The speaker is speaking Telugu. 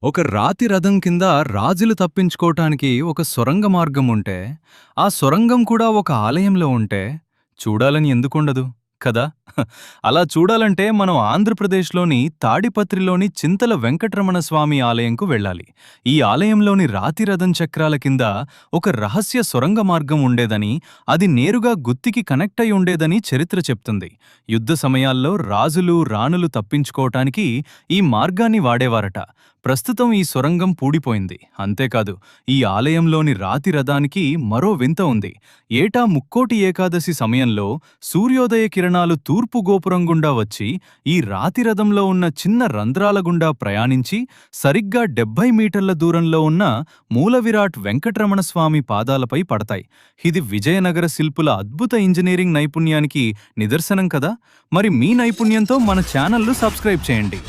ఒక రాతి రథం కింద రాజులు తప్పించుకోవటానికి ఒక సొరంగ మార్గం ఉంటే, ఆ సొరంగం కూడా ఒక ఆలయంలో ఉంటే, చూడాలని ఎందుకుండదు కదా? అలా చూడాలంటే మనం ఆంధ్రప్రదేశ్‌లోని తాడిపత్రిలోని చింతల వెంకటరమణ స్వామి ఆలయంకు వెళ్ళాలి. ఈ ఆలయంలోని రాతి రథం చక్రాల కింద ఒక రహస్య సొరంగ మార్గం ఉండేదని, అది నేరుగా గుత్తికి కనెక్ట్ అయి ఉండేదని చరిత్ర చెప్తుంది. యుద్ధ సమయాల్లో రాజులు, రాణులు తప్పించుకోవటానికి ఈ మార్గాన్ని వాడేవారట. ప్రస్తుతం ఈ సొరంగం పూడిపోయింది. అంతేకాదు, ఈ ఆలయంలోని రాతి రథానికి మరో వింత ఉంది. ఏటా ముక్కోటి ఏకాదశి సమయంలో సూర్యోదయ కిరణాలు తూర్పు గోపురం గుండా వచ్చి ఈ రాతి రథంలో ఉన్న చిన్న రంధ్రాల గుండా ప్రయాణించి సరిగ్గా 70 మీటర్ల దూరంలో ఉన్న మూలవిరాట్ వెంకటరమణ స్వామి పాదాలపై పడతాయి. ఇది విజయనగర శిల్పుల అద్భుత ఇంజనీరింగ్ నైపుణ్యానికి నిదర్శనం కదా. మరి మీ నైపుణ్యంతో మన ఛానల్ను సబ్స్క్రైబ్ చేయండి.